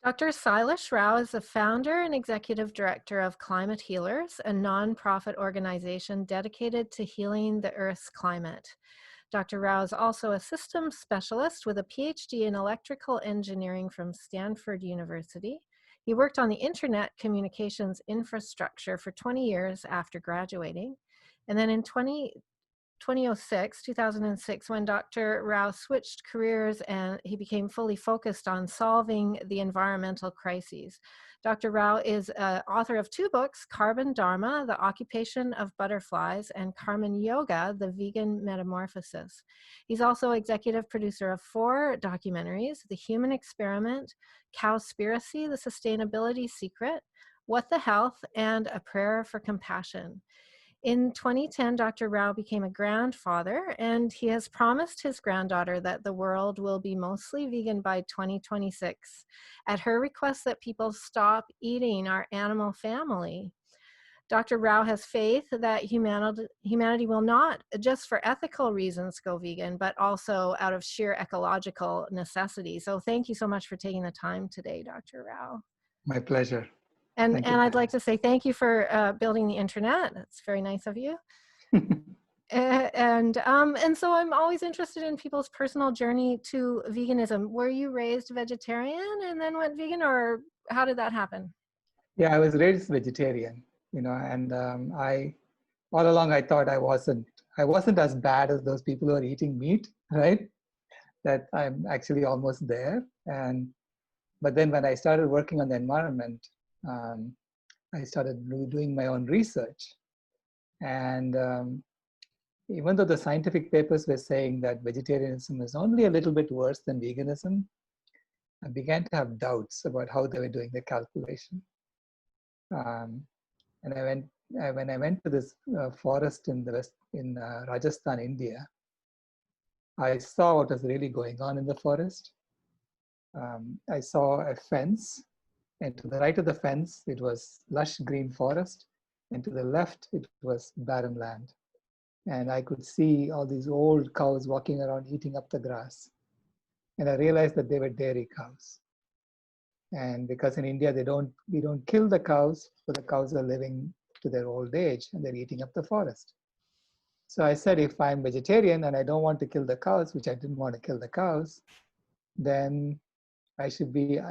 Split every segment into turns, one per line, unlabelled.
Dr. Sailesh Rao is the founder and executive director of Climate Healers, a nonprofit organization dedicated to healing the Earth's climate. Dr. Rao is also a systems specialist with a PhD in electrical engineering from Stanford University. He worked on the internet communications infrastructure for 20 years after graduating. And then in 2006, when Dr. Rao switched careers and he became fully focused on solving the environmental crises. Dr. Rao is author of 2 books, Carbon Dharma, The Occupation of Butterflies, and Karman Yoga, The Vegan Metamorphosis. He's also executive producer of 4 documentaries, The Human Experiment, Cowspiracy, The Sustainability Secret, What the Health, and A Prayer for Compassion. In 2010, Dr. Rao became a grandfather, and he has promised his granddaughter that the world will be mostly vegan by 2026, at her request that people stop eating our animal family. Dr. Rao has faith that humanity will not, just for ethical reasons, go vegan, but also out of sheer ecological necessity. So thank you so much for taking the time today, Dr. Rao.
My pleasure.
And I'd like to say thank you for building the internet. That's very nice of you. And so I'm always interested in people's personal journey to veganism. Were you raised vegetarian and then went vegan, or how did that happen?
Yeah, I was raised vegetarian, and I all along I thought I wasn't as bad as those people who are eating meat, right? That I'm actually almost there. But then when I started working on the environment, I started doing my own research. And even though the scientific papers were saying that vegetarianism is only a little bit worse than veganism, I began to have doubts about how they were doing the calculation. And when I went to this forest in Rajasthan, India, I saw what was really going on in the forest. I saw a fence, and to the right of the fence, it was lush green forest, and to the left, it was barren land. And I could see all these old cows walking around eating up the grass. And I realized that they were dairy cows. And because in India, we don't kill the cows, so the cows are living to their old age and they're eating up the forest. So I said, if I'm vegetarian and I don't want to kill the cows, which I didn't want to kill the cows, then I should be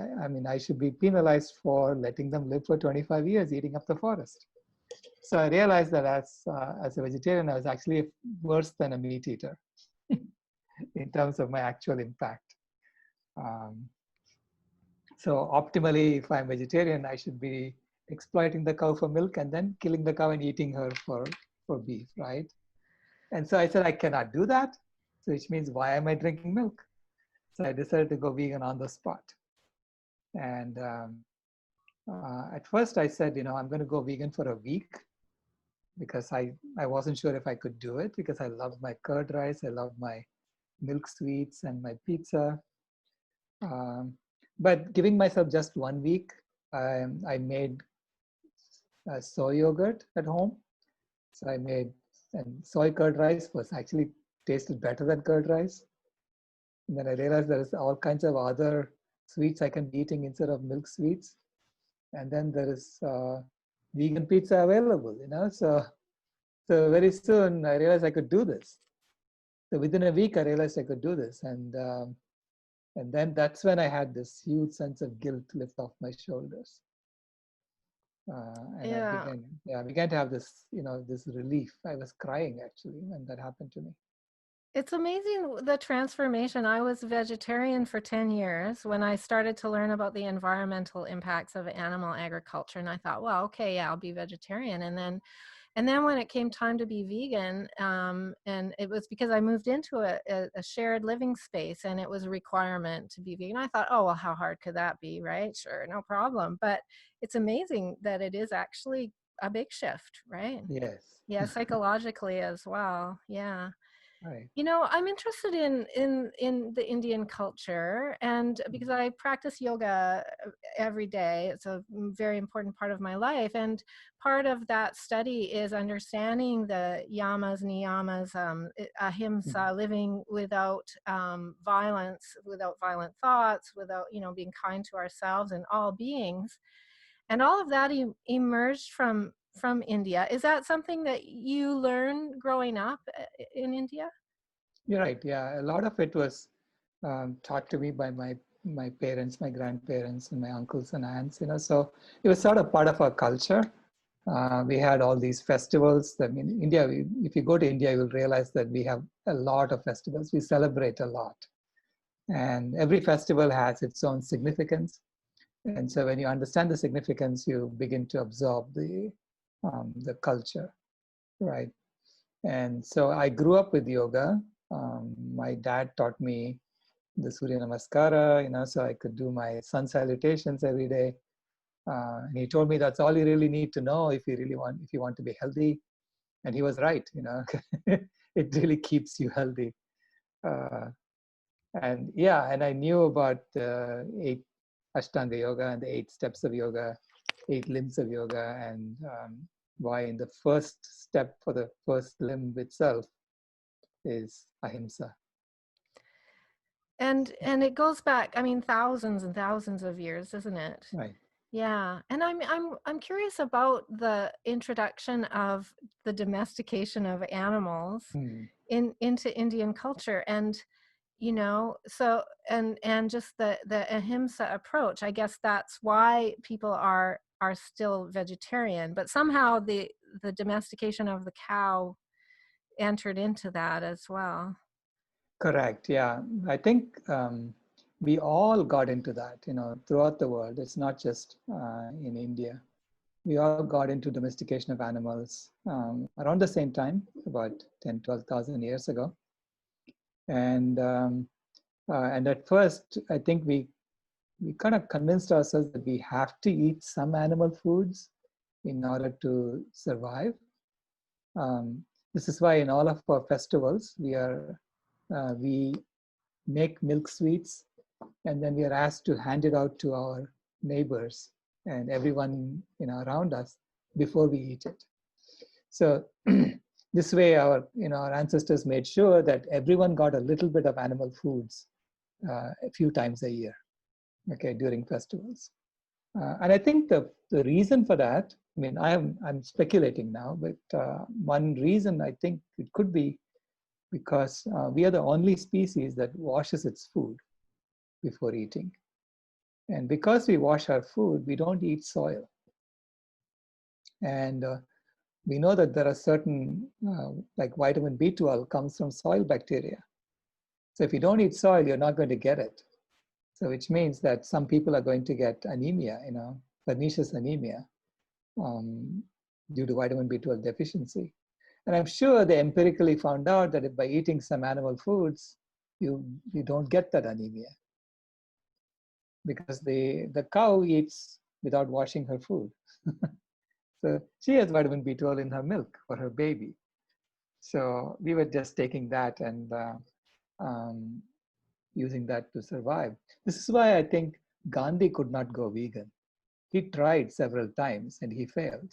penalized for letting them live for 25 years eating up the forest. So I realized that as a vegetarian, I was actually worse than a meat eater in terms of my actual impact. So optimally, if I'm vegetarian, I should be exploiting the cow for milk and then killing the cow and eating her for beef, right? And so I said, I cannot do that. So which means, why am I drinking milk? So I decided to go vegan on the spot. And at first I said, I'm going to go vegan for a week, because I wasn't sure if I could do it, because I love my curd rice, I love my milk sweets and my pizza. But giving myself just 1 week, I made soy yogurt at home. So I made, and soy curd rice was actually tasted better than curd rice. And then I realized there's all kinds of other sweets I can be eating instead of milk sweets. And then there is vegan pizza available, So very soon I realized I could do this. So within a week I realized I could do this, and then that's when I had this huge sense of guilt lift off my shoulders. And I began to have this, this relief. I was crying actually when that happened to me.
It's amazing the transformation. I was vegetarian for 10 years when I started to learn about the environmental impacts of animal agriculture. And I thought, well, okay, yeah, I'll be vegetarian. And then when it came time to be vegan, and it was because I moved into a shared living space and it was a requirement to be vegan. I thought, oh, well, how hard could that be, right? Sure, no problem. But it's amazing that it is actually a big shift, right?
Yes.
Yeah, psychologically as well. Yeah.
Right.
You know, I'm interested in the Indian culture, and because I practice yoga every day, it's a very important part of my life. And part of that study is understanding the yamas, niyamas,
Mhm.
ahimsa, living without violence, without violent thoughts, without, you know, being kind to ourselves and all beings. And all of that emerged from India. Is that something that you learned growing up in India?
You're right. Yeah, a lot of it was taught to me by my parents, my grandparents, and my uncles and aunts. You know, so it was sort of part of our culture. We had all these festivals. I mean, India. If you go to India, you will realize that we have a lot of festivals. We celebrate a lot, and every festival has its own significance. And so, when you understand the significance, you begin to absorb the culture, right? And so, I grew up with yoga. My dad taught me the Surya Namaskara, you know, so I could do my sun salutations every day. And he told me that's all you really need to know if you want to be healthy. And he was right, you know, it really keeps you healthy. Uh, and yeah, and I knew about the 8 Ashtanga yoga and the 8 steps of yoga, 8 limbs of yoga, and why in the first step for the first limb itself is ahimsa.
And it goes back, I mean, thousands and thousands of years, isn't it?
Right.
Yeah. And I'm curious about the introduction of the domestication of animals
Hmm.
into Indian culture. And, you know, so and just the ahimsa approach. I guess that's why people are still vegetarian, but somehow the domestication of the cow entered into that as well.
Correct. Yeah. I think we all got into that, you know, throughout the world. It's not just in India. We all got into domestication of animals around the same time, about 10, 12,000 years ago. And at first, I think we kind of convinced ourselves that we have to eat some animal foods in order to survive. Um, this is why in all of our festivals, we make milk sweets, and then we are asked to hand it out to our neighbors and everyone, you know, around us before we eat it. So this way, our ancestors made sure that everyone got a little bit of animal foods a few times a year, okay, during festivals. And I think the reason for that, I mean, I'm speculating now, but one reason I think it could be because we are the only species that washes its food before eating. And because we wash our food, we don't eat soil. And we know that there are certain, like vitamin B12 comes from soil bacteria. So if you don't eat soil, you're not going to get it. So which means that some people are going to get anemia, you know, pernicious anemia um, due to vitamin B12 deficiency. And I'm sure they empirically found out that if by eating some animal foods, you don't get that anemia because the cow eats without washing her food. So she has vitamin B12 in her milk for her baby. So we were just taking that and um, using that to survive. This is why I think Gandhi could not go vegan. He tried several times and he failed.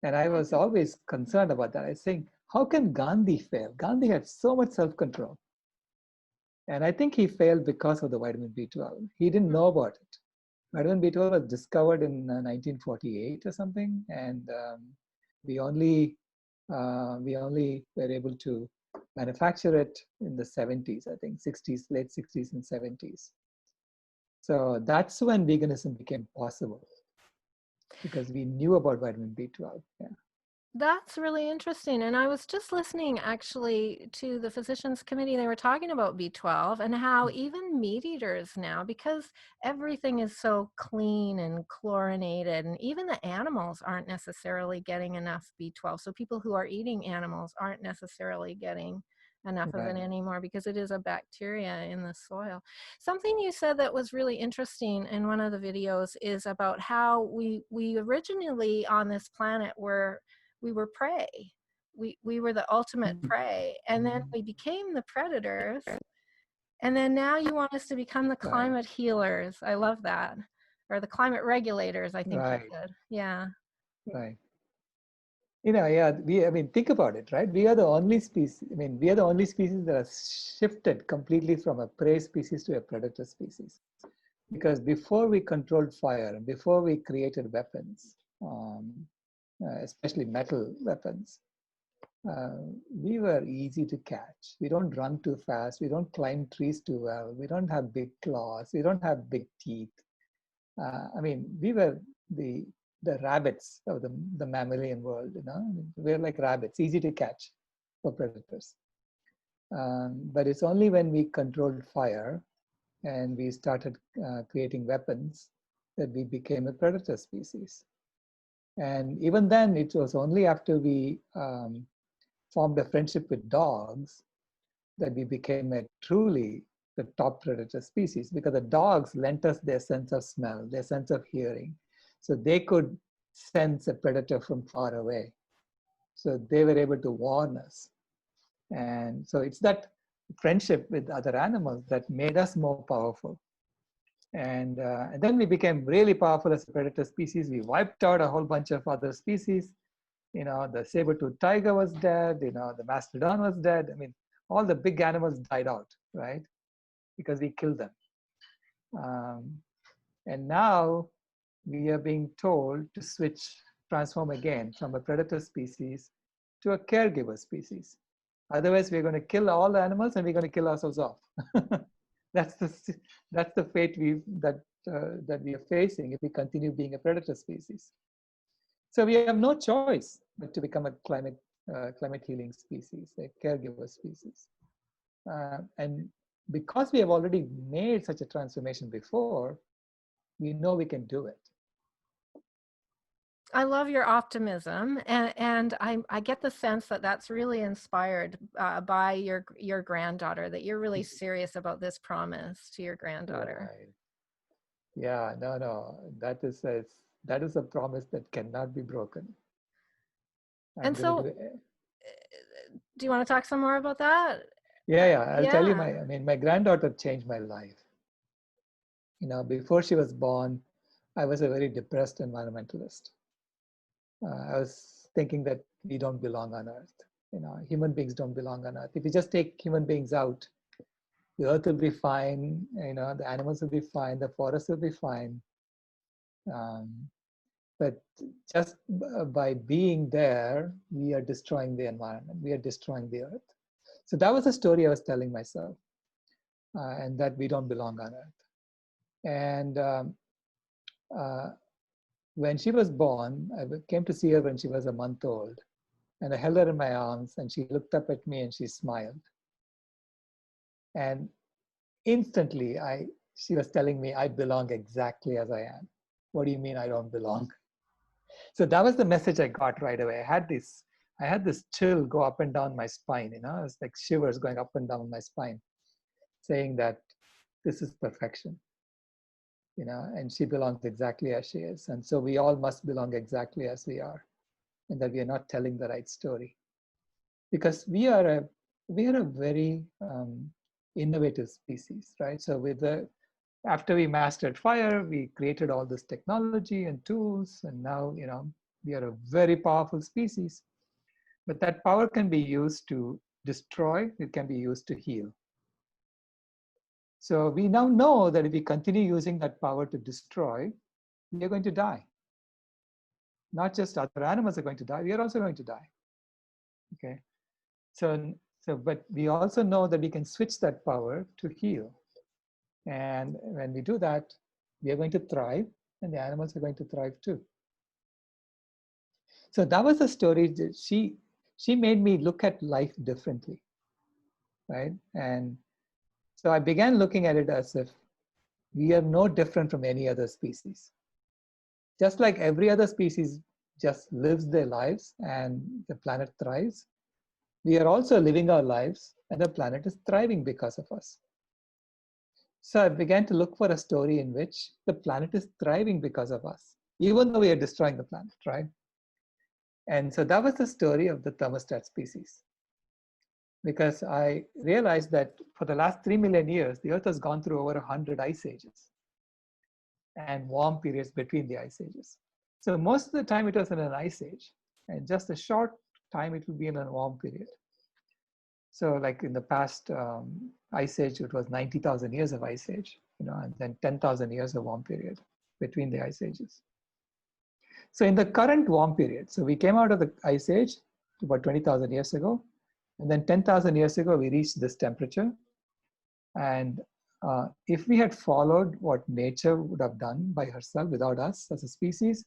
And I was always concerned about that. I was saying, how can Gandhi fail? Gandhi had so much self control. And I think he failed because of the vitamin B12. He didn't know about it. Vitamin B12 was discovered in 1948 or something. And we only were able to manufacture it in the 70s, I think, 60s, late 60s and 70s. So that's when veganism became possible because we knew about vitamin B12. Yeah.
That's really interesting. And I was just listening actually to the physicians committee. They were talking about B12 and how even meat eaters now, because everything is so clean and chlorinated, and even the animals aren't necessarily getting enough B12. So people who are eating animals aren't necessarily getting enough of it
Right.
anymore because it is a bacteria in the soil. Something you said that was really interesting in one of the videos is about how we originally on this planet were we were prey. we were the ultimate prey, and then we became the predators, and then now you want us to become the climate healers. I love that. Or the climate regulators, I think you said. Yeah.
Right. Yeah, I mean, think about it, right? We are the only species, we are the only species that has shifted completely from a prey species to a predator species. Because before we controlled fire, and before we created weapons, especially metal weapons, we were easy to catch. We don't run too fast. We don't climb trees too well. We don't have big claws. We don't have big teeth. We were the rabbits of the mammalian world. We're like rabbits, easy to catch for predators. But it's only when we controlled fire and we started creating weapons that we became a predator species. And even then, it was only after we formed a friendship with dogs that we became truly the top predator species, because the dogs lent us their sense of smell, their sense of hearing. So they could sense a predator from far away. So they were able to warn us. And so it's that friendship with other animals that made us more powerful. And then we became really powerful as a predator species. We wiped out a whole bunch of other species. The saber-toothed tiger was dead. The mastodon was dead. All the big animals died out, right? Because we killed them. And now we are being told to transform again from a predator species to a caregiver species. Otherwise, we're going to kill all the animals and we're going to kill ourselves off. That's the fate that we are facing if we continue being a predator species. So we have no choice but to become a climate healing species, a caregiver species. And because we have already made such a transformation before, we know we can do it.
I love your optimism, and I get the sense that that's really inspired by your granddaughter, that you're really serious about this promise to your granddaughter.
Right. Yeah, no, that is a promise that cannot be broken.
And so, do you want to talk some more about that?
Yeah. I'll tell you my granddaughter changed my life. Before she was born, I was a very depressed environmentalist. I was thinking that we don't belong on Earth. Human beings don't belong on Earth. If you just take human beings out, the Earth will be fine. The animals will be fine. The forests will be fine. But just by being there, we are destroying the environment. We are destroying the Earth. So that was the story I was telling myself, and that we don't belong on Earth. And when she was born, I came to see her when she was a month old, and I held her in my arms, and she looked up at me and she smiled. And instantly, she was telling me, I belong exactly as I am. What do you mean I don't belong? So that was the message I got right away. I had this chill go up and down my spine. It was like shivers going up and down my spine, saying that this is perfection. And she belongs exactly as she is. And so we all must belong exactly as we are, and that we are not telling the right story. Because we are a very innovative species, right? So after we mastered fire, we created all this technology and tools, and now, we are a very powerful species. But that power can be used to destroy, it can be used to heal. So we now know that if we continue using that power to destroy, we are going to die. Not just other animals are going to die, we are also going to die. Okay. But we also know that we can switch that power to heal. And when we do that, we are going to thrive, and the animals are going to thrive too. So that was the story. That she made me look at life differently, right? And so I began looking at it as if we are no different from any other species. Just like every other species just lives their lives and the planet thrives, we are also living our lives and the planet is thriving because of us. So I began to look for a story in which the planet is thriving because of us, even though we are destroying the planet, right? And so that was the story of the thermostat species. Because I realized that for the last 3 million years, the Earth has gone through over 100 ice ages and warm periods between the ice ages. So most of the time it was in an ice age, and just a short time it will be in a warm period. So like in the past ice age, it was 90,000 years of ice age, and then 10,000 years of warm period between the ice ages. So in the current warm period, so we came out of the ice age about 20,000 years ago, and then 10,000 years ago, we reached this temperature. And if we had followed what nature would have done by herself without us as a species,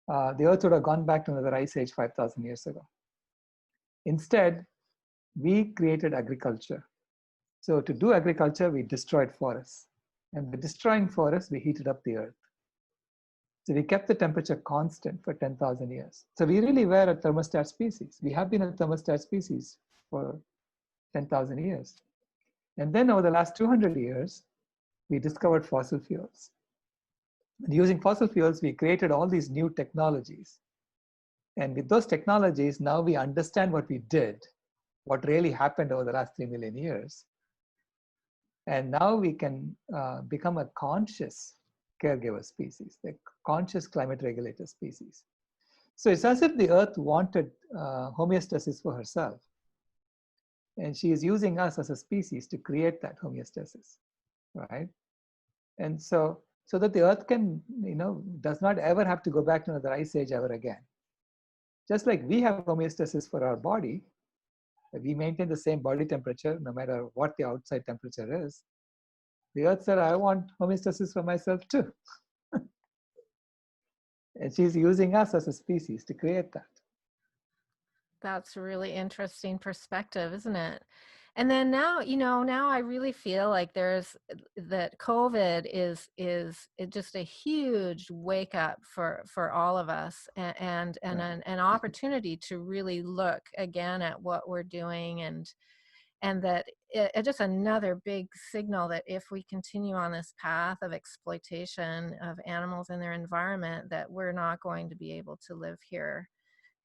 the Earth would have gone back to another ice age 5,000 years ago. Instead, we created agriculture. So to do agriculture, we destroyed forests. And by destroying forests, we heated up the Earth. So we kept the temperature constant for 10,000 years. So we really were a thermostat species. We have been a thermostat species for 10,000 years. And then over the last 200 years, we discovered fossil fuels. And using fossil fuels, we created all these new technologies. And with those technologies, now we understand what we did, what really happened over the last 3 million years. And now we can become a conscious caregiver species, a conscious climate regulator species. So it's as if the Earth wanted homeostasis for herself. And she is using us as a species to create that homeostasis, right? And so that the Earth can, does not ever have to go back to another ice age ever again. Just like we have homeostasis for our body, we maintain the same body temperature no matter what the outside temperature is. The Earth said, I want homeostasis for myself too. And she's using us as a species to create that.
That's a really interesting perspective, isn't it? And then now, now I really feel like that COVID is just a huge wake up for all of us, and
Right.
an opportunity to really look again at what we're doing, and that just another big signal that if we continue on this path of exploitation of animals and their environment, that we're not going to be able to live here.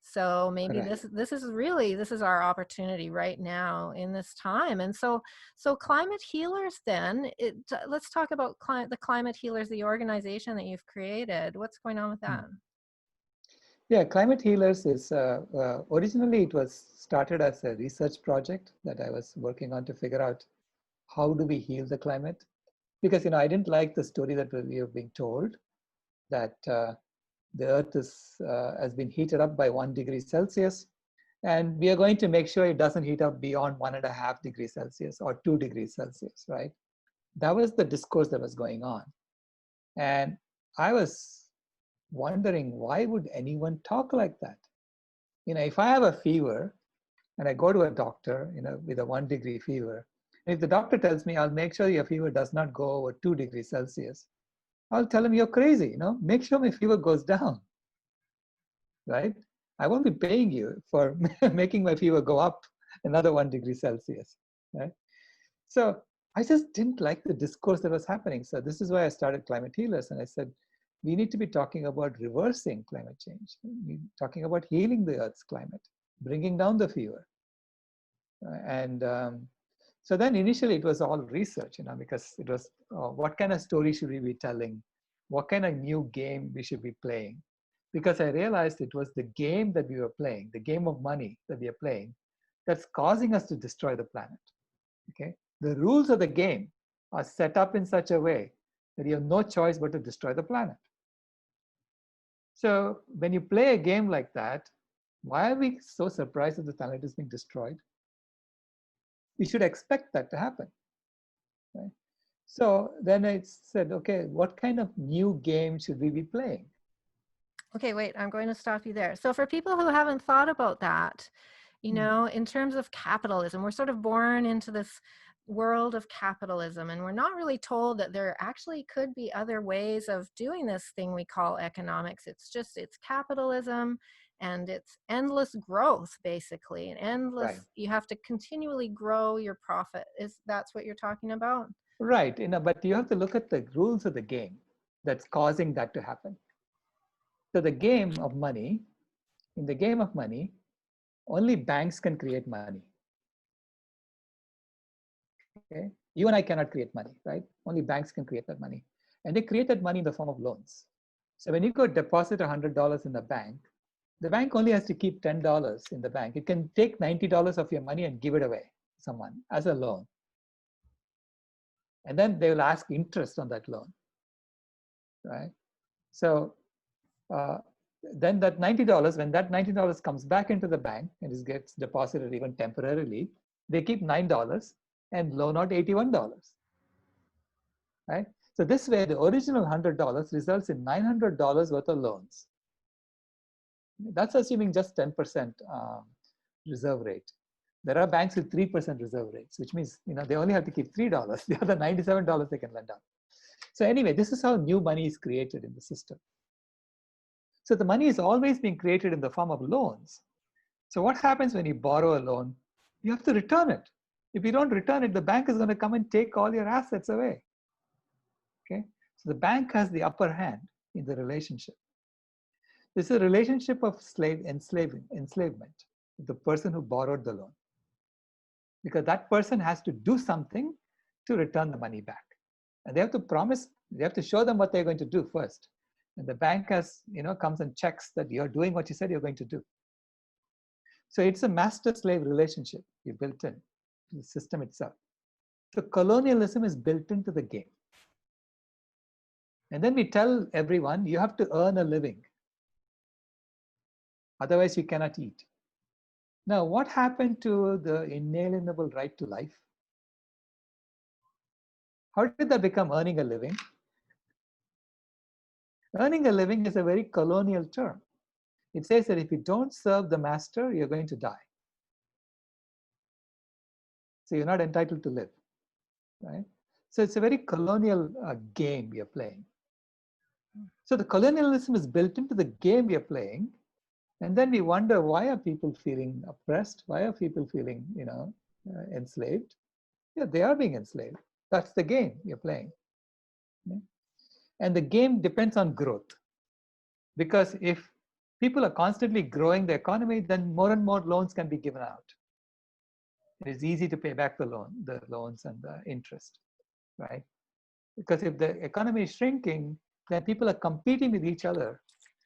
So maybe
Correct.
this is our opportunity right now in this time. And so climate healers, then let's talk about the climate healers, the organization that you've created. What's going on with that?
Yeah, Climate Healers is, originally it was started as a research project that I was working on to figure out how do we heal the climate? Because, I didn't like the story that we were being told that the Earth has been heated up by 1 degree Celsius, and we are going to make sure it doesn't heat up beyond 1.5 degrees Celsius or 2 degrees Celsius, right? That was the discourse that was going on. And I was wondering, why would anyone talk like that? If I have a fever and I go to a doctor, with a 1 degree fever, and if the doctor tells me, I'll make sure your fever does not go over 2 degrees Celsius, I'll tell him, you're crazy, make sure my fever goes down, right? I won't be paying you for making my fever go up another 1 degree Celsius, right? So I just didn't like the discourse that was happening. So this is why I started Climate Healers. And I said, we need to be talking about reversing climate change. We're talking about healing the Earth's climate, bringing down the fever. And so then initially it was all research, because it was what kind of story should we be telling? What kind of new game we should be playing? Because I realized it was the game that we were playing, the game of money that we are playing, that's causing us to destroy the planet. Okay, the rules of the game are set up in such a way that you have no choice but to destroy the planet. So when you play a game like that, why are we so surprised that the planet is being destroyed? We should expect that to happen. Right? So then I said, okay, what kind of new game should we be playing?
Okay, wait, I'm going to stop you there. So for people who haven't thought about that, in terms of capitalism, we're sort of born into this world of capitalism, and we're not really told that there actually could be other ways of doing this thing we call economics. It's capitalism, and it's endless growth, basically, and endless,
Right.
you have to continually grow your profit. That's what you're talking about?
Right, but you have to look at the rules of the game that's causing that to happen. So the game of money in the game of money, only banks can create money. Okay? You and I cannot create money, right? Only banks can create that money. And they create that money in the form of loans. So when you go deposit $100 in the bank only has to keep $10 in the bank. It can take $90 of your money and give it away to someone as a loan. And then they will ask interest on that loan, right? So then that $90, when that $90 comes back into the bank and it gets deposited even temporarily, they keep $9 and loan out $81, right? So this way, the original $100 results in $900 worth of loans. That's assuming just 10% reserve rate. There are banks with 3% reserve rates, which means they only have to keep $3. The other $97 they can lend out. So anyway, this is how new money is created in the system. So the money is always being created in the form of loans. So what happens when you borrow a loan? You have to return it. If you don't return it, the bank is going to come and take all your assets away. Okay? So the bank has the upper hand in the relationship. This is a relationship of enslavement, the person who borrowed the loan. Because that person has to do something to return the money back. And they have to promise, they have to show them what they're going to do first. And the bank comes and checks that you're doing what you said you're going to do. So it's a master-slave relationship you built in to the system itself. So colonialism is built into the game. And then we tell everyone, you have to earn a living. Otherwise, you cannot eat. Now, what happened to the inalienable right to life? How did that become earning a living? Earning a living is a very colonial term. It says that if you don't serve the master, you're going to die. So you're not entitled to live, right? So it's a very colonial game we are playing. So the colonialism is built into the game we are playing. And then we wonder, why are people feeling oppressed? Why are people feeling, enslaved? Yeah, they are being enslaved. That's the game you're playing. Okay? And the game depends on growth. Because if people are constantly growing the economy, then more and more loans can be given out. It is easy to pay back the loans and the interest, right? Because if the economy is shrinking, then people are competing with each other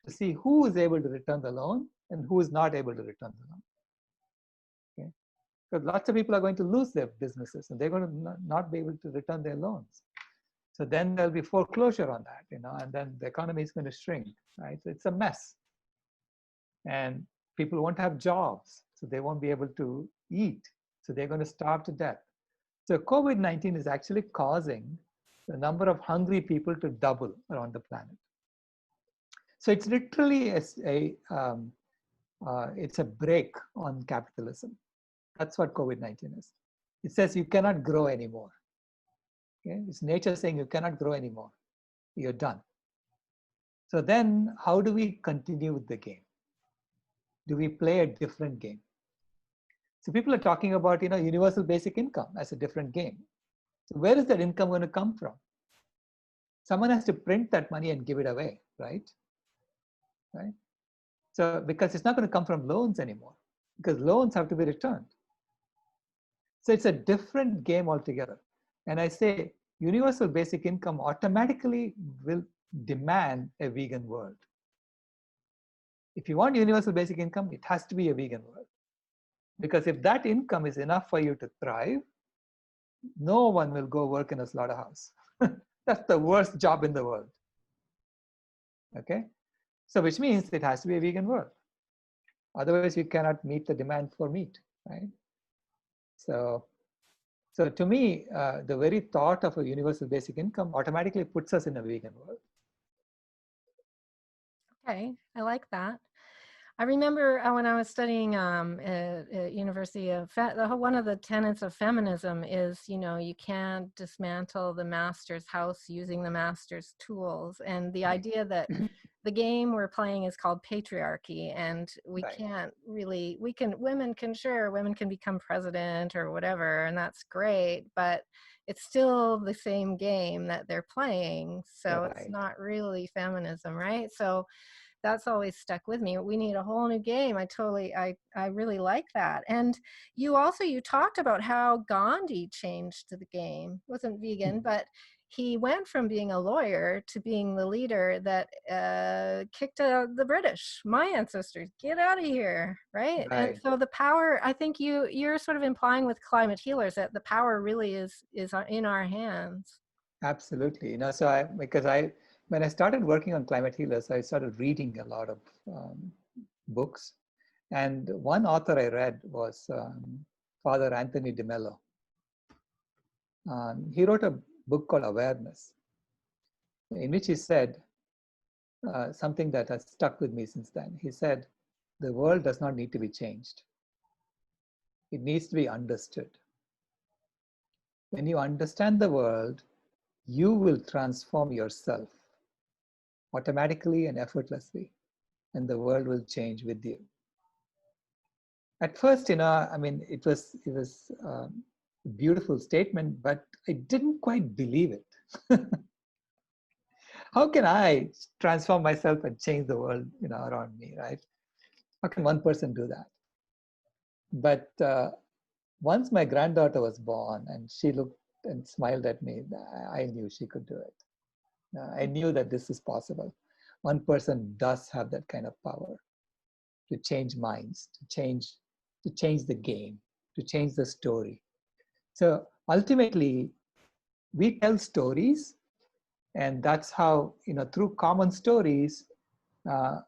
to see who is able to return the loan and who is not able to return the loan. Okay? Because lots of people are going to lose their businesses and they're going to not be able to return their loans. So then there'll be foreclosure on that, and then the economy is going to shrink, right? So it's a mess. And people won't have jobs, so they won't be able to eat. So they're going to starve to death. So COVID-19 is actually causing the number of hungry people to double around the planet. So it's literally it's a break on capitalism. That's what COVID-19 is. It says you cannot grow anymore. Okay? It's nature saying you cannot grow anymore. You're done. So then how do we continue with the game? Do we play a different game? So people are talking about, universal basic income as a different game. So where is that income going to come from? Someone has to print that money and give it away, right? Right? So because it's not going to come from loans anymore, because loans have to be returned. So it's a different game altogether. And I say universal basic income automatically will demand a vegan world. If you want universal basic income, it has to be a vegan world. Because if that income is enough for you to thrive, no one will go work in a slaughterhouse. That's the worst job in the world. Okay? So which means it has to be a vegan world. Otherwise, you cannot meet the demand for meat, right? So to me, the very thought of a universal basic income automatically puts us in a vegan world.
Okay, I like that. I remember when I was studying at University of, one of the tenets of feminism is, you can't dismantle the master's house using the master's tools. And the idea that the game we're playing is called patriarchy, and we can't really, women can become president or whatever, and that's great, but it's still the same game that they're playing. So it's not really feminism, right? So that's always stuck with me. We need a whole new game. I really like that. And you talked about how Gandhi changed the game. Wasn't vegan, but he went from being a lawyer to being the leader that kicked out the British, my ancestors. Get out of here, right? And
Right.
so the power, I think you're sort of implying with climate healers that the power really is in our hands.
Absolutely. When I started working on climate healers, I started reading a lot of books. And one author I read was Father Anthony de Mello. He wrote a book called Awareness, in which he said something that has stuck with me since then. He said, the world does not need to be changed. It needs to be understood. When you understand the world, you will transform yourself automatically and effortlessly, and the world will change with you. At first, it was a beautiful statement, but I didn't quite believe it. How can I transform myself and change the world, around me, right? How can one person do that? But once my granddaughter was born and she looked and smiled at me, I knew she could do it. I knew that this is possible. One person does have that kind of power to change minds, to change the game, to change the story. So ultimately, we tell stories, and that's how, through common stories,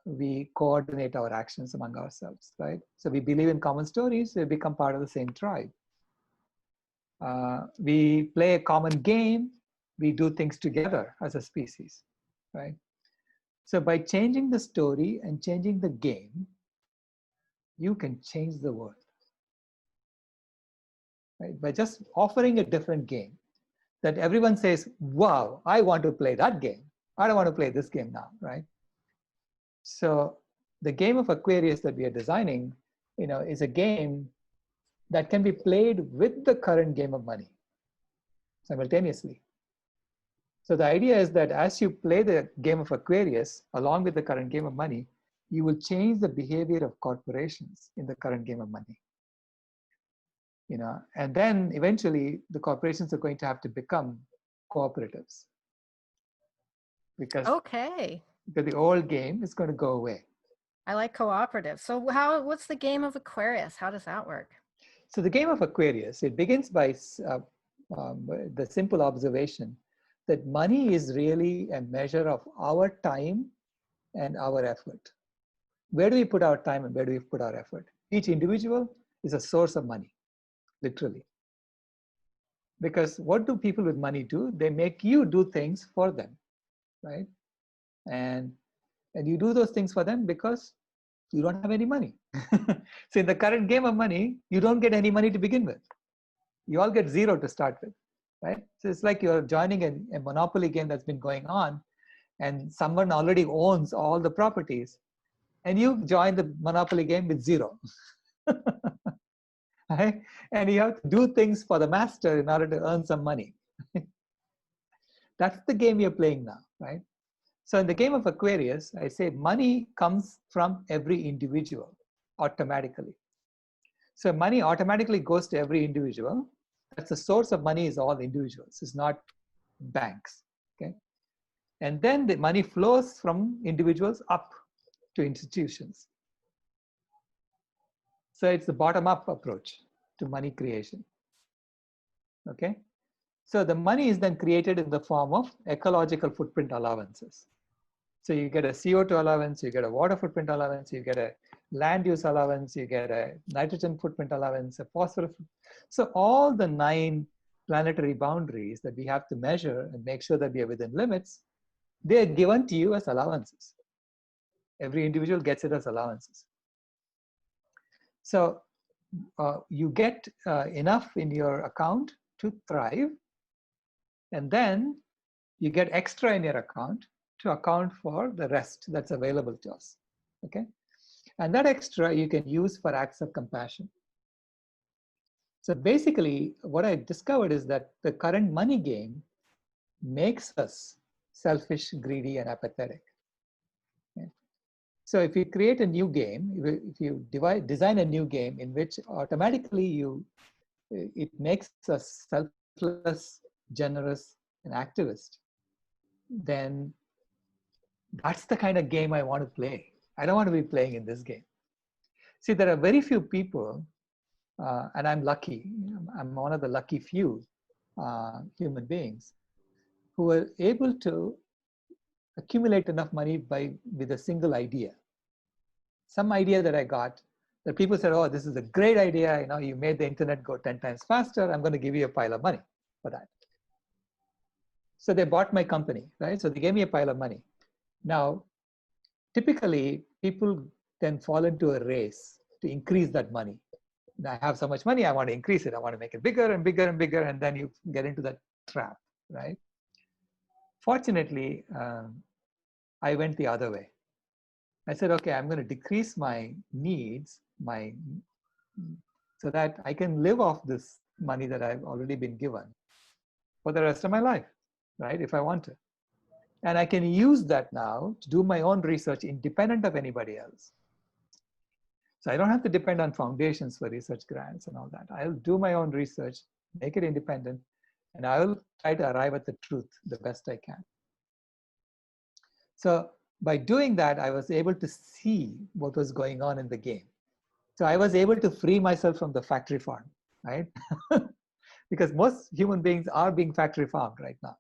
we coordinate our actions among ourselves, right? So we believe in common stories, we become part of the same tribe. We play a common game, we do things together as a species, right? So by changing the story and changing the game, you can change the world, right? By just offering a different game that everyone says, wow, I want to play that game. I don't want to play this game now, right? So the game of Aquarius that we are designing, is a game that can be played with the current game of money simultaneously. So the idea is that as you play the game of Aquarius along with the current game of money, you will change the behavior of corporations in the current game of money. And then eventually the corporations are going to have to become cooperatives because
Okay.
the old game is going to go away.
I like cooperative. So what's the game of Aquarius? How does that work?
So the game of Aquarius, it begins by the simple observation that money is really a measure of our time and our effort. Where do we put our time and where do we put our effort? Each individual is a source of money, literally. Because what do people with money do? They make you do things for them, right? And you do those things for them because you don't have any money. So in the current game of money, you don't get any money to begin with. You all get zero to start with, right? So it's like you're joining a monopoly game that's been going on, and someone already owns all the properties, and you join the monopoly game with zero. Right? And you have to do things for the master in order to earn some money. That's the game you're playing now, right? So in the game of Aquarius, I say money comes from every individual automatically. So money automatically goes to every individual. That's the source of money is all individuals. It's not banks, okay? And then the money flows from individuals up to institutions. So it's the bottom-up approach to money creation, okay? So the money is then created in the form of ecological footprint allowances. So you get a CO2 allowance, you get a water footprint allowance, you get a land use allowance, you get a nitrogen footprint allowance, a phosphorus. So all the 9 planetary boundaries that we have to measure and make sure that we are within limits, they are given to you as allowances. Every individual gets it as allowances. So you get enough in your account to thrive, and then you get extra in your account to account for the rest that's available to us, okay? And that extra you can use for acts of compassion. So basically, what I discovered is that the current money game makes us selfish, greedy, and apathetic. Okay? So if you create a new game, if you design a new game in which automatically it makes us selfless, generous, and activist, then that's the kind of game I want to play. I don't want to be playing in this game. See, there are very few people, and I'm lucky. I'm one of the lucky few human beings who are able to accumulate enough money with a single idea. Some idea that I got that people said, oh, this is a great idea. You know, you made the internet go 10 times faster. I'm going to give you a pile of money for that. So they bought my company, right? So they gave me a pile of money. Now, typically, people then fall into a race to increase that money. I have so much money, I want to increase it. I want to make it bigger and bigger and bigger. And then you get into that trap, right? Fortunately, I went the other way. I said, okay, I'm going to decrease my needs, so that I can live off this money that I've already been given for the rest of my life, right? If I want to. And I can use that now to do my own research independent of anybody else. So I don't have to depend on foundations for research grants and all that. I'll do my own research, make it independent, and I'll try to arrive at the truth the best I can. So by doing that, I was able to see what was going on in the game. So I was able to free myself from the factory farm, right? Because most human beings are being factory farmed right now.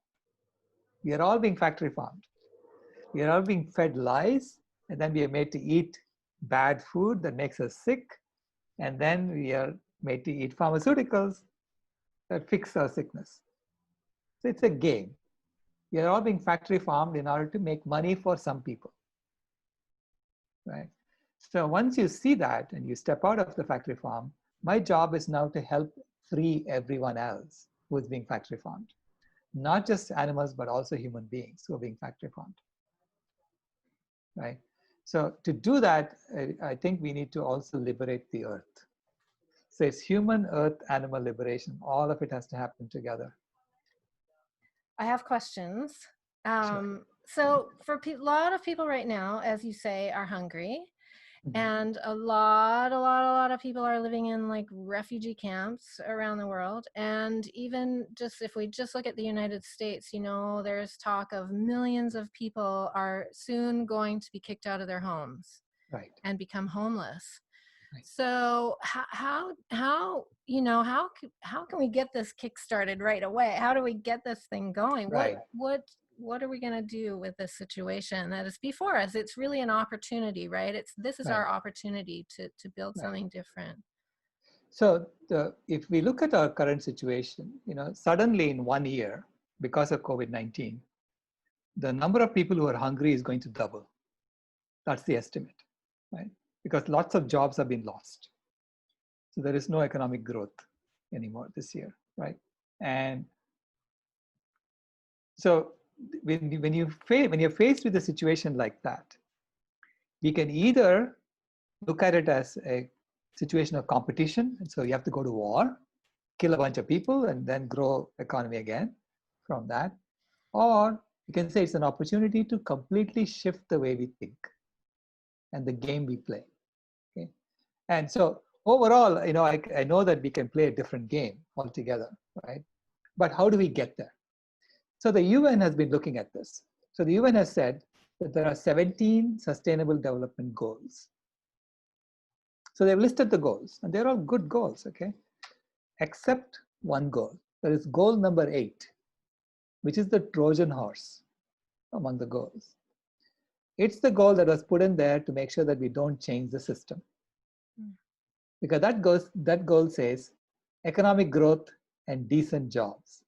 We are all being factory farmed. We are all being fed lies, and then we are made to eat bad food that makes us sick, and then we are made to eat pharmaceuticals that fix our sickness. So it's a game. We are all being factory farmed in order to make money for some people, right? So once you see that and you step out of the factory farm, my job is now to help free everyone else who is being factory farmed. Not just animals, but also human beings who are being factory farmed, right? So to do that, I think we need to also liberate the earth. So it's human, earth, animal liberation. All of it has to happen together.
I have questions.
Sure.
So for a lot of people right now, as you say, are hungry. And a lot of people are living in like refugee camps around the world. And even just if we just look at the United States, you know, there's talk of millions of people are soon going to be kicked out of their homes,
right,
and become homeless.
Right.
So how you know, how can we get this kick started right away? How do we get this thing going?
Right.
What are we going to do with this situation that is before us? It's really an opportunity, right? This is
Right.
our opportunity to build
Right.
something different.
So if we look at our current situation, you know, suddenly in 1 year, because of COVID-19, the number of people who are hungry is going to double. That's the estimate, right? Because lots of jobs have been lost. So there is no economic growth anymore this year, right? And so when you're faced with a situation like that, we can either look at it as a situation of competition, and so you have to go to war, kill a bunch of people, and then grow economy again from that. Or you can say it's an opportunity to completely shift the way we think and the game we play. Okay? And so overall, you know, I know that we can play a different game altogether, right? But how do we get there? So the UN has been looking at this. So the UN has said that there are 17 sustainable development goals. So they've listed the goals, and they're all good goals, okay? Except one goal. That is goal number 8, which is the Trojan horse among the goals. It's the goal that was put in there to make sure that we don't change the system. Because that goal says economic growth and decent jobs.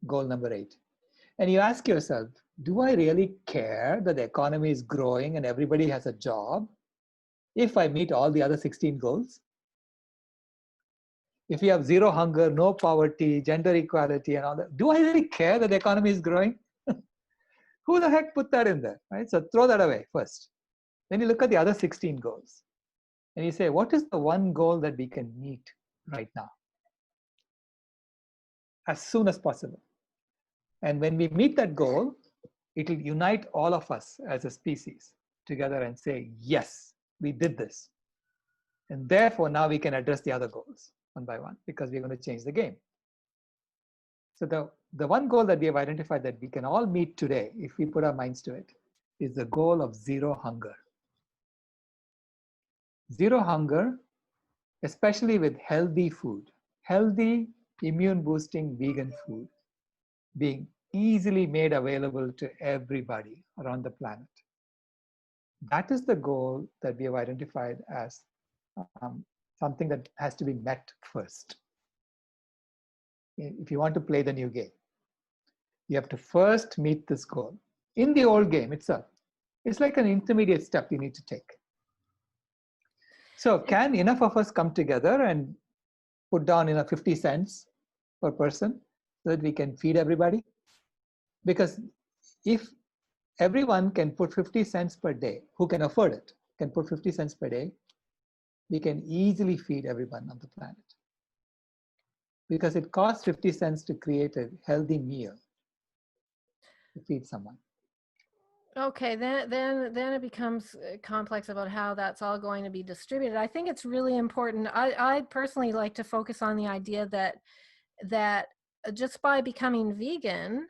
Goal number 8. And you ask yourself, do I really care that the economy is growing and everybody has a job if I meet all the other 16 goals? If we have zero hunger, no poverty, gender equality and all that, do I really care that the economy is growing? Who the heck put that in there, right? So throw that away first. Then you look at the other 16 goals and you say, what is the one goal that we can meet right now? As soon as possible. And when we meet that goal, it will unite all of us as a species together and say, yes, we did this. And therefore, now we can address the other goals one by one because we're going to change the game. So the one goal that we have identified that we can all meet today, if we put our minds to it, is the goal of zero hunger. Zero hunger, especially with healthy food, healthy, immune boosting vegan food being easily made available to everybody around the planet. That is the goal that we have identified as something that has to be met first. If you want to play the new game, you have to first meet this goal. In the old game itself, it's like an intermediate step you need to take. So can enough of us come together and put down 50 cents per person so that we can feed everybody? Because if everyone can put 50 cents per day, who can afford it, can put 50 cents per day, we can easily feed everyone on the planet. Because it costs 50 cents to create a healthy meal to feed someone.
Okay, then it becomes complex about how that's all going to be distributed. I think it's really important. I personally like to focus on the idea that just by becoming vegan,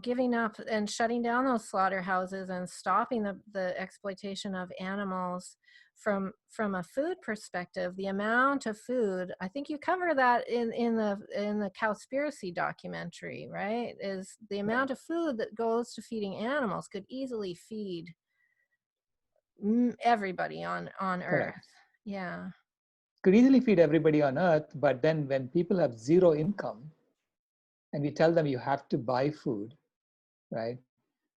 giving up and shutting down those slaughterhouses and stopping the exploitation of animals from a food perspective, the amount of food, I think you cover that in the Cowspiracy documentary, right? Is the amount of food that goes to feeding animals could easily feed everybody on Earth. Yeah.
Could easily feed everybody on Earth, but then when people have zero income and we tell them you have to buy food, right?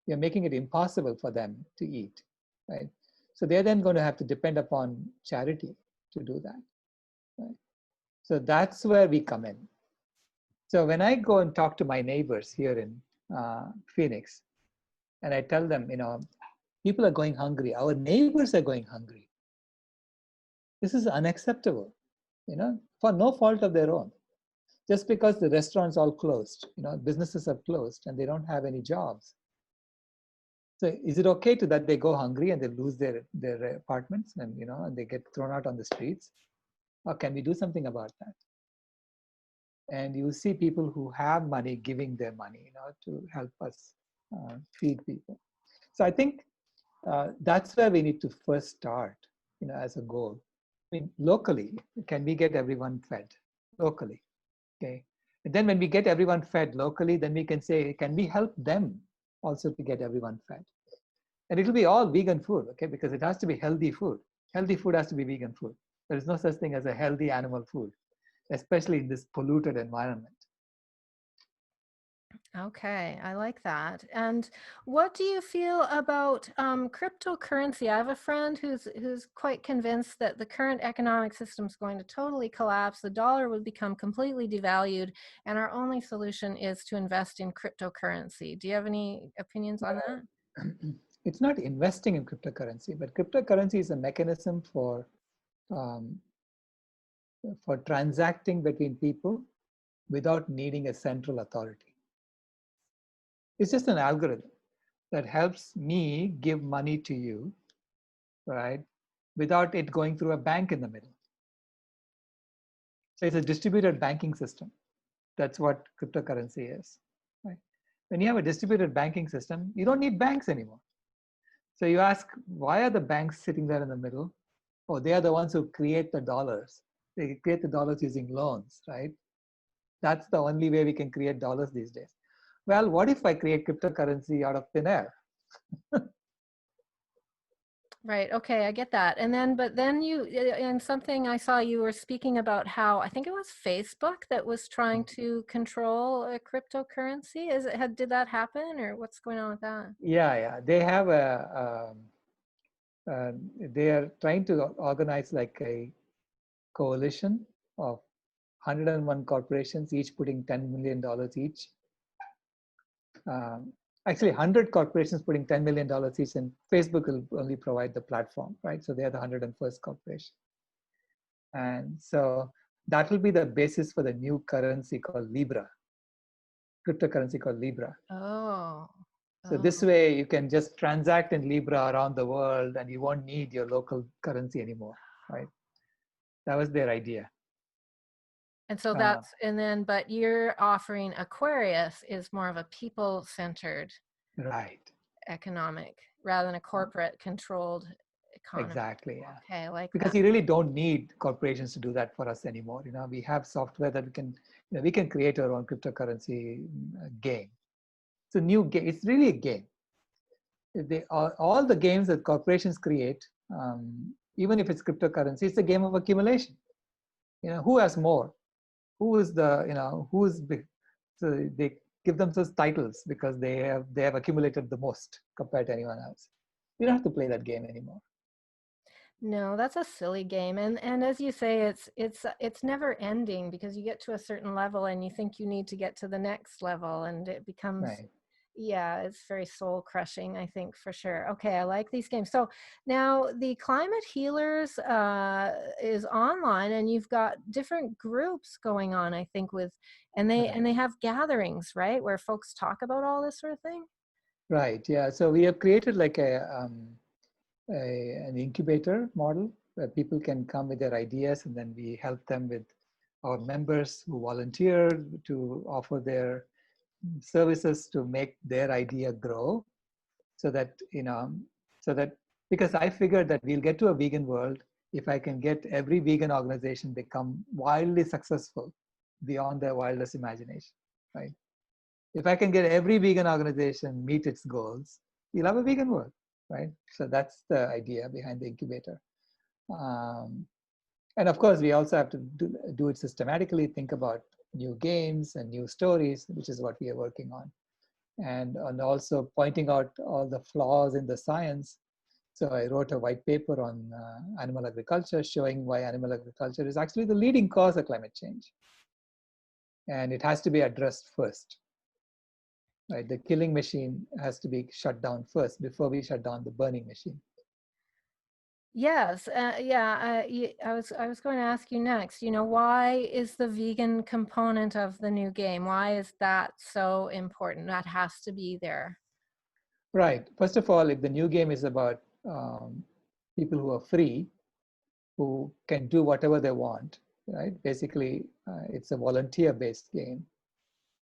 We are making it impossible for them to eat, right? So they're then going to have to depend upon charity to do that, right? So that's where we come in. So when I go and talk to my neighbors here in Phoenix, and I tell them, people are going hungry. Our neighbors are going hungry. This is unacceptable, for no fault of their own. Just because the restaurants all closed, businesses have closed and they don't have any jobs. So is it okay that they go hungry and they lose their apartments and and they get thrown out on the streets? Or can we do something about that? And you see people who have money giving their money, to help us feed people. So I think that's where we need to first start, as a goal. I mean, locally, can we get everyone fed locally? Okay. And then when we get everyone fed locally, then we can say, can we help them also to get everyone fed? And it will be all vegan food, okay? Because it has to be healthy food. Healthy food has to be vegan food. There is no such thing as a healthy animal food, especially in this polluted environment.
Okay, I like that. And what do you feel about cryptocurrency? I have a friend who's quite convinced that the current economic system is going to totally collapse. The dollar will become completely devalued, and our only solution is to invest in cryptocurrency. Do you have any opinions on that?
It's not investing in cryptocurrency, but cryptocurrency is a mechanism for transacting between people without needing a central authority. It's just an algorithm that helps me give money to you, right, without it going through a bank in the middle. So it's a distributed banking system. That's what cryptocurrency is, right? When you have a distributed banking system, you don't need banks anymore. So you ask, why are the banks sitting there in the middle? Oh, they are the ones who create the dollars. They create the dollars using loans, right? That's the only way we can create dollars these days. Well, what if I create cryptocurrency out of thin air?
Right. Okay, I get that. And then, but then you, in something I saw, you were speaking about how I think it was Facebook that was trying to control a cryptocurrency. Did that happen, or what's going on with that?
Yeah. They have they are trying to organize like a coalition of 101 corporations, each putting $10 million each. Actually, 100 corporations putting $10 million each, and Facebook will only provide the platform, right? So they are the 101st corporation. And so that will be the basis for the new currency called Libra, cryptocurrency called Libra.
Oh.
So this
Oh.
way you can just transact in Libra around the world and you won't need your local currency anymore, right? That was their idea.
And so
Uh,
but you're offering Aquarius is more of a people-centered
right.
economic rather than a
Uh,
corporate controlled economy.
exactly. Yeah.
Okay, I like
Because
that.
you really don't need corporations to do that for us anymore. We have software that we can create our own cryptocurrency game. It's a new game. It's really a game. All the games that corporations create, even if it's cryptocurrency, it's a game of accumulation. Who has more? Who is the, who is big? So they give themselves titles because they have accumulated the most compared to anyone else. You don't have to play that game anymore.
No, that's a silly game. And as you say, it's never ending because you get to a certain level and you think you need to get to the next level and it becomes,
Right.
yeah, it's very soul crushing, I think, for sure. Okay, I like these games. So now the Climate Healers is online and you've got different groups going on, I think, and
Right.
they have gatherings, right, where folks talk about all this sort of thing.
Right. Yeah. So we have created like an incubator model where people can come with their ideas and then we help them with our members who volunteer to offer their services to make their idea grow so that because I figured that we'll get to a vegan world if I can get every vegan organization become wildly successful beyond their wildest imagination, right? If I can get every vegan organization meet its goals, you'll have a vegan world, right? So that's the idea behind the incubator. Um, and of course, we also have to do it systematically, think about new games and new stories, which is what we are working on. And also pointing out all the flaws in the science. So I wrote a white paper on animal agriculture, showing why animal agriculture is actually the leading cause of climate change. And it has to be addressed first. Right, the killing machine has to be shut down first before we shut down the burning machine.
Yes, yeah. I was going to ask you next. Why is the vegan component of the new game? Why is that so important? That has to be there.
Right. First of all, if the new game is about people who are free, who can do whatever they want, right? Basically, it's a volunteer-based game.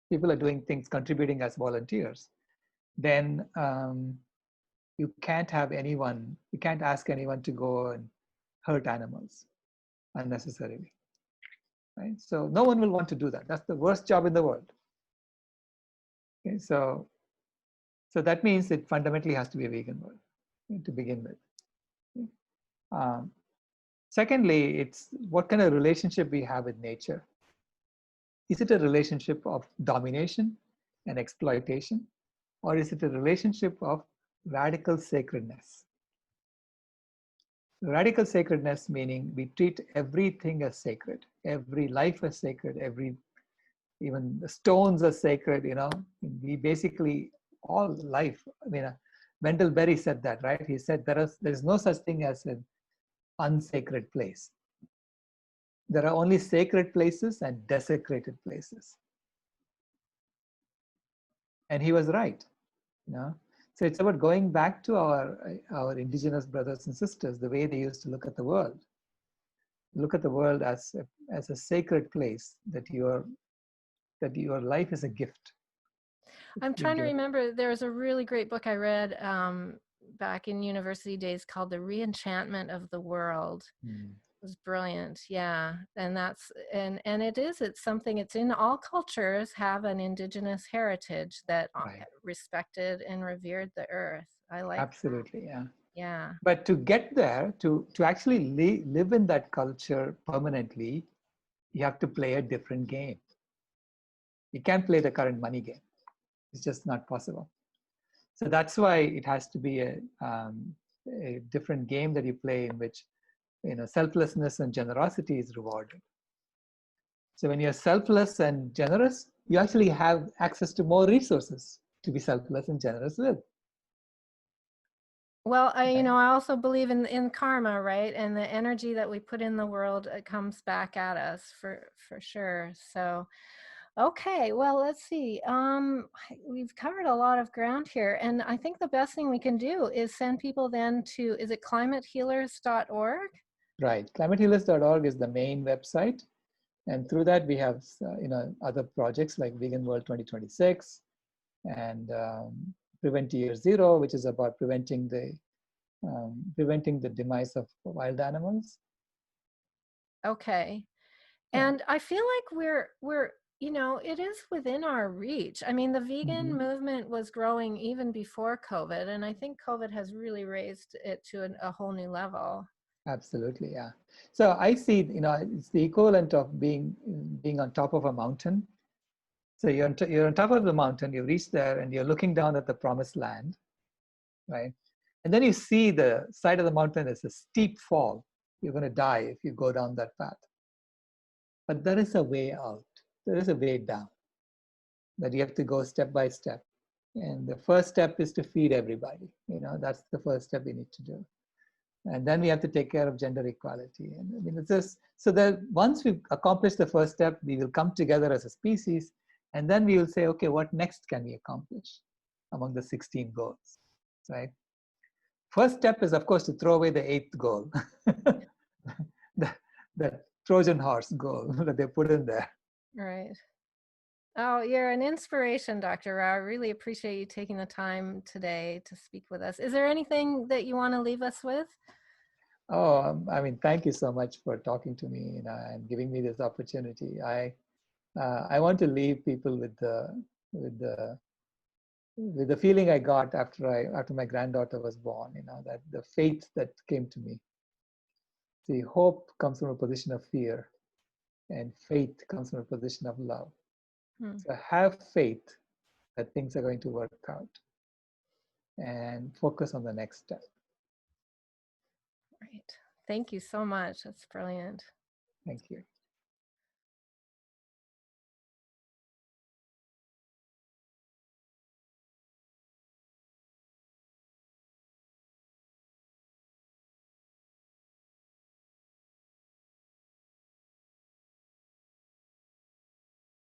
People are doing things, contributing as volunteers. Then you can't ask anyone to go and hurt animals unnecessarily, right? So no one will want to do that. That's the worst job in the world. Okay, so that means it fundamentally has to be a vegan world to begin with. Um, Secondly, it's what kind of relationship we have with nature. Is it a relationship of domination and exploitation, or is it a relationship of radical sacredness? Radical sacredness meaning we treat everything as sacred, every life as sacred, even the stones are sacred. We basically all life. I mean, Wendell Berry said that, right? He said there is no such thing as an unsacred place. There are only sacred places and desecrated places. And he was right. So it's about going back to our indigenous brothers and sisters, the way they used to look at the world. Look at the world as a sacred place, that your life is a gift.
I'm
Been
trying to
given.
remember. There was a really great book I read back in university days called "The Reenchantment of the World." It was brilliant. Yeah, and it's something. It's in all cultures have an indigenous heritage that
Right.
respected and revered the earth. I like.
Absolutely, yeah.
Yeah.
But to get there, to actually live in that culture permanently, you have to play a different game. You can't play the current money game. It's just not possible. So that's why it has to be a different game that you play in which selflessness and generosity is rewarded. So when you're selfless and generous, you actually have access to more resources to be selfless and generous with.
Well,
Right?
I also believe in karma, right? And the energy that we put in the world, it comes back at us for sure. So, Okay, well, let's see. We've covered a lot of ground here, and I think the best thing we can do is send people then to, is it climatehealers.org?
Right. Climatehealers.org is the main website. And through that, we have other projects like Vegan World 2026 and Prevent Year Zero, which is about preventing the demise of wild animals.
Okay.
Yeah.
And I feel like it is within our reach. I mean, the vegan
Mhm.
movement was growing even before COVID, and I think COVID has really raised it to a whole new level.
Absolutely, yeah. So I see, it's the equivalent of being on top of a mountain. So you're on top of the mountain, you reach there, and you're looking down at the promised land, right? And then you see the side of the mountain is a steep fall. You're going to die if you go down that path. But there is a way out. There is a way down that you have to go step by step. And the first step is to feed everybody. That's the first step we need to do. And then we have to take care of gender equality. And I mean, it's just so that once we've accomplished the first step, we will come together as a species, and then we will say, okay, what next can we accomplish among the 16 goals, right? First step is, of course, to throw away the eighth goal, the, the Trojan horse goal that they put in there.
Right. Oh, you're an inspiration, Dr. Rao. I really appreciate you taking the time today to speak with us. Is there anything that you want to leave us with?
Oh, I mean, thank you so much for talking to me, and giving me this opportunity. I want to leave people with the with the feeling I got after my granddaughter was born. That the faith that came to me. See, hope comes from a position of fear, and faith comes from a position of love.
Hmm.
So have faith that things are going to work out, and focus on the next step.
Right. Thank you so much. That's brilliant.
Thank you.